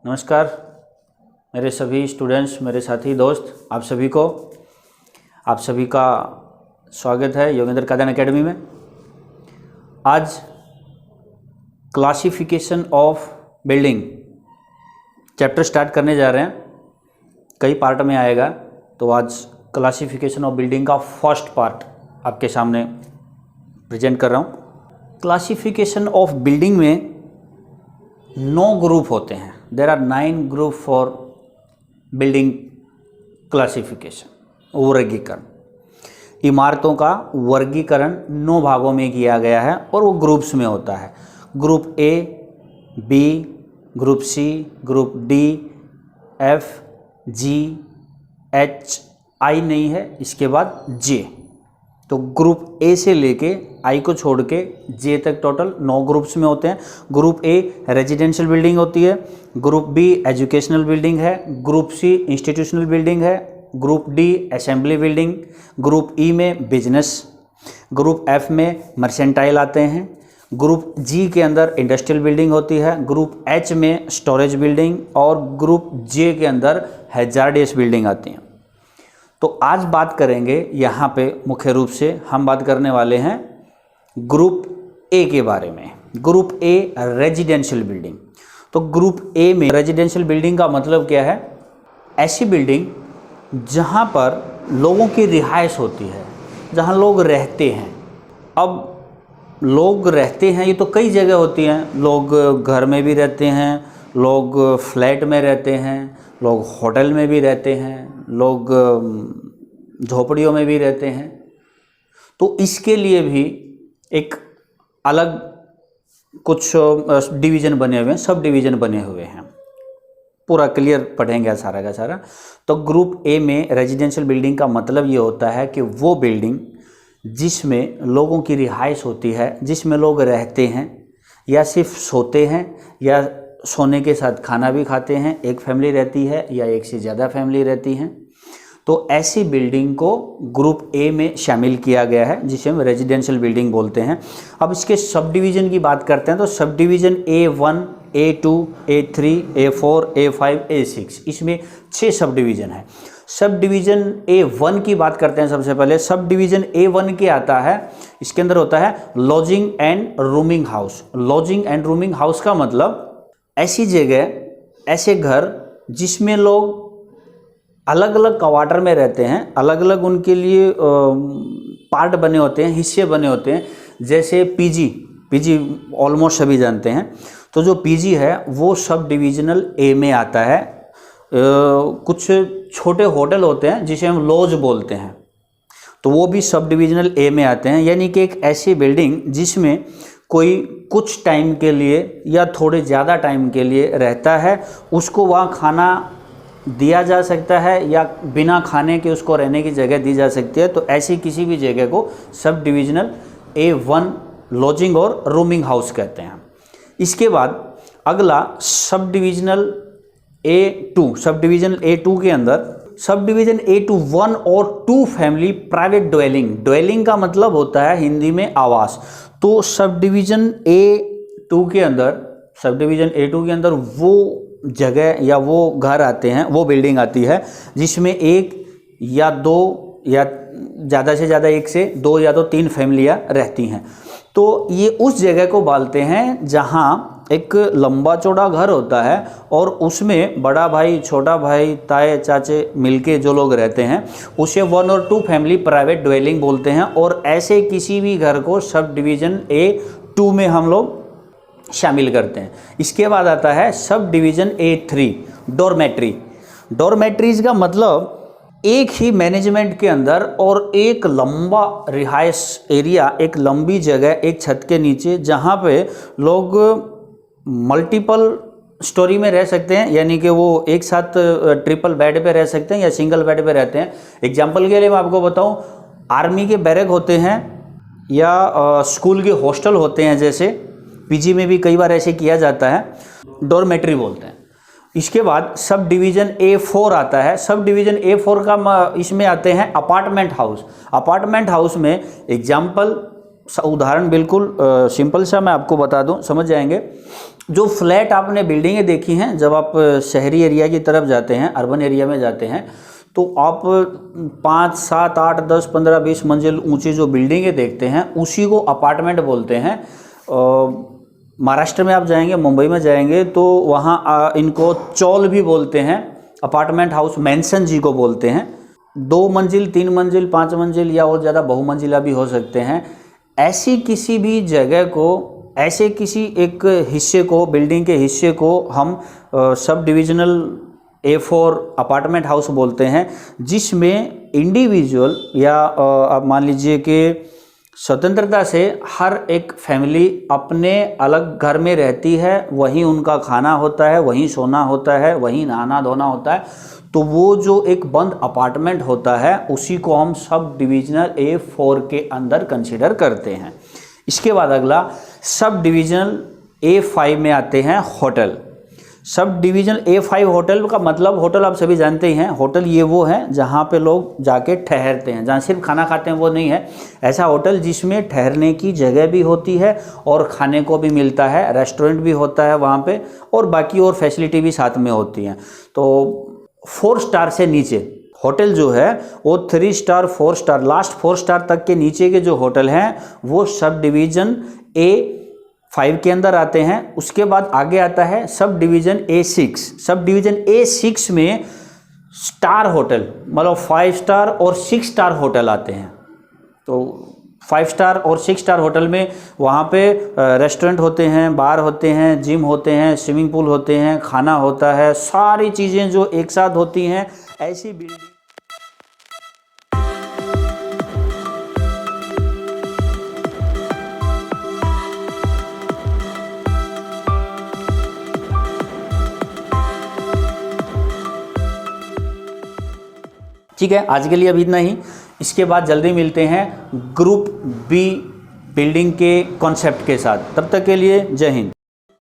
नमस्कार मेरे सभी स्टूडेंट्स, मेरे साथी दोस्त, आप सभी का स्वागत है योगेंद्र कादन एकेडमी में। आज classification of building chapter start करने जा रहे हैं। कई पार्ट में आएगा, तो आज क्लासिफिकेशन ऑफ बिल्डिंग का फर्स्ट पार्ट आपके सामने प्रेजेंट कर रहा हूँ। क्लासिफिकेशन ऑफ बिल्डिंग में 9 ग्रुप होते हैं। There are 9 group for building classification, वर्गीकरण। इमारतों का वर्गीकरण 9 भागों में किया गया है और वो ग्रुप्स में होता है। Group A, B, group C, group D, F, G, H, I नहीं है, इसके बाद जे। तो ग्रुप ए से लेके आई को छोड़ के जे तक टोटल 9 ग्रुप्स में होते हैं। ग्रुप ए रेजिडेंशियल बिल्डिंग होती है, ग्रुप बी एजुकेशनल बिल्डिंग है, ग्रुप सी इंस्टीट्यूशनल बिल्डिंग है, group D assembly building, group ई में बिजनेस, ग्रुप एफ में मर्सेंटाइल आते हैं, ग्रुप जी के अंदर इंडस्ट्रियल बिल्डिंग होती है, ग्रुप एच में स्टोरेज बिल्डिंग और ग्रुप जे के अंदर हैजार्डियस बिल्डिंग आती हैं। तो आज बात करेंगे यहाँ पे मुख्य रूप से हम बात करने वाले हैं ग्रुप ए के बारे में। Group A residential building. तो ग्रुप ए में रेजिडेंशियल बिल्डिंग का मतलब क्या है? ऐसी बिल्डिंग जहाँ पर लोगों की रिहाइश होती है, जहाँ लोग रहते हैं। अब लोग रहते हैं ये तो कई जगह होती हैं। लोग घर में भी रहते हैं, लोग फ्लैट में रहते हैं, लोग होटल में भी रहते हैं, लोग झोपड़ियों में भी रहते हैं। तो इसके लिए भी एक अलग कुछ डिवीज़न बने हुए हैं, सब डिवीज़न बने हुए हैं। पूरा क्लियर पढ़ेंगे सारा का सारा। तो ग्रुप ए में रेजिडेंशियल बिल्डिंग का मतलब ये होता है कि वो बिल्डिंग जिसमें लोगों की रिहाइश होती है, जिसमें लोग रहते हैं या सिर्फ सोते हैं या सोने के साथ खाना भी खाते हैं। एक फैमिली रहती है या एक से ज़्यादा फैमिली रहती हैं। तो ऐसी बिल्डिंग को ग्रुप ए में शामिल किया गया है, जिसे हम रेजिडेंशियल बिल्डिंग बोलते हैं। अब इसके सब डिवीज़न की बात करते हैं तो sub division A1, A2, A3, A4, A5, A6, इसमें 6 सब डिवीज़न है। सब डिवीज़न A1 की बात करते हैं। सबसे पहले सब डिवीज़न A1 के आता है, इसके अंदर होता है lodging and rooming house. Lodging and rooming house का मतलब ऐसी जगह, ऐसे घर जिसमें लोग अलग अलग क्वार्टर में रहते हैं, अलग अलग उनके लिए पार्ट बने होते हैं, हिस्से बने होते हैं। जैसे पीजी ऑलमोस्ट सभी जानते हैं। तो जो पीजी है वो सब डिविजनल ए में आता है। कुछ छोटे होटल होते हैं जिसे हम लॉज बोलते हैं, तो वो भी सब डिविजनल ए में आते हैं। यानी कि एक ऐसी बिल्डिंग जिसमें कोई कुछ टाइम के लिए या थोड़े ज़्यादा टाइम के लिए रहता है, उसको वहाँ खाना दिया जा सकता है या बिना खाने के उसको रहने की जगह दी जा सकती है। तो ऐसी किसी भी जगह को सब डिविजनल A1 लॉजिंग और रूमिंग हाउस कहते हैं। इसके बाद अगला sub divisional A2। Sub division A2 के अंदर सब डिवीजन A2 1 और 2 फैमिली प्राइवेट ड्वेलिंग। ड्वेलिंग का मतलब होता है हिंदी में आवास। तो सब डिवीजन A2 के अंदर वो जगह या वो घर आते हैं, वो बिल्डिंग आती है जिसमें 1 या 2 या ज़्यादा से ज़्यादा 1 से 2 या तो 3 फैमिलियाँ रहती हैं। तो ये उस जगह को बोलते हैं जहाँ एक लंबा चौड़ा घर होता है और उसमें बड़ा भाई, छोटा भाई, ताए चाचे मिलके जो लोग रहते हैं उसे 1 और 2 फैमिली प्राइवेट ड्वेलिंग बोलते हैं। और ऐसे किसी भी घर को सब डिवीज़न A2 में हम लोग शामिल करते हैं। इसके बाद आता है sub division A3 dormitory. Dormitories का मतलब एक ही मैनेजमेंट के अंदर और एक लंबा रिहाइश एरिया, एक लंबी जगह एक छत के नीचे जहाँ पे लोग मल्टीपल स्टोरी में रह सकते हैं। यानी कि वो एक साथ ट्रिपल बेड पे रह सकते हैं या सिंगल बेड पे रहते हैं। एग्जांपल के लिए मैं आपको बताऊं, आर्मी के बैरक होते हैं या स्कूल के हॉस्टल होते हैं, जैसे पीजी में भी कई बार ऐसे किया जाता है, डॉर्मेट्री बोलते हैं। इसके बाद सब डिवीज़न A4 आता है। सब डिवीज़न A4 का इसमें आते हैं अपार्टमेंट हाउस। अपार्टमेंट हाउस में एग्जाम्पल, उदाहरण बिल्कुल सिंपल सा मैं आपको बता दूं, समझ जाएंगे। जो फ्लैट आपने बिल्डिंगें देखी हैं, जब आप शहरी एरिया की तरफ जाते हैं, अर्बन एरिया में जाते हैं, तो आप 5, 7, 8, 10, 15, 20 मंजिल ऊंची जो बिल्डिंगें देखते हैं उसी को अपार्टमेंट बोलते हैं। महाराष्ट्र में आप जाएंगे, मुंबई में जाएंगे तो वहाँ इनको चौल भी बोलते हैं, अपार्टमेंट हाउस मैंसन जी को बोलते हैं। 2 मंजिल, 3 मंजिल, 5 मंजिल या और ज़्यादा बहुमंजिला भी हो सकते हैं। ऐसी किसी भी जगह को, ऐसे किसी एक हिस्से को, बिल्डिंग के हिस्से को हम sub divisional A4 apartment house बोलते हैं, जिसमें इंडिविजुअल या आप मान लीजिए कि स्वतंत्रता से हर एक फैमिली अपने अलग घर में रहती है, वहीं उनका खाना होता है, वहीं सोना होता है, वहीं नहाना धोना होता है। तो वो जो एक बंद अपार्टमेंट होता है उसी को हम सब डिविजनल A4 के अंदर कंसिडर करते हैं। इसके बाद अगला सब डिविजनल A5 में आते हैं hotel. Sub division A5 hotel का मतलब, होटल आप सभी जानते ही हैं, होटल ये वो है जहाँ पे लोग जाके ठहरते हैं, जहाँ सिर्फ खाना खाते हैं वो नहीं है। ऐसा होटल जिसमें ठहरने की जगह भी होती है और खाने को भी मिलता है, रेस्टोरेंट भी होता है वहाँ पे, और बाकी और फैसिलिटी भी साथ में होती हैं। तो 4 स्टार से नीचे होटल जो है वो 3 स्टार, 4 स्टार, लास्ट 4 स्टार तक के नीचे के जो होटल हैं वो सब डिवीजन A5 के अंदर आते हैं। उसके बाद आगे आता है sub division A6। Sub division A6 में स्टार होटल, मतलब 5 स्टार और 6 स्टार होटल आते हैं। तो 5 स्टार और 6 स्टार होटल में वहाँ पे रेस्टोरेंट होते हैं, बार होते हैं, जिम होते हैं, स्विमिंग पूल होते हैं, खाना होता है, सारी चीज़ें जो एक साथ होती हैं। ऐसी बिल्डिंग ठीक है। आज के लिए अभी इतना ही। इसके बाद जल्दी मिलते हैं ग्रुप B बिल्डिंग के कॉन्सेप्ट के साथ। तब तक के लिए जय हिंद।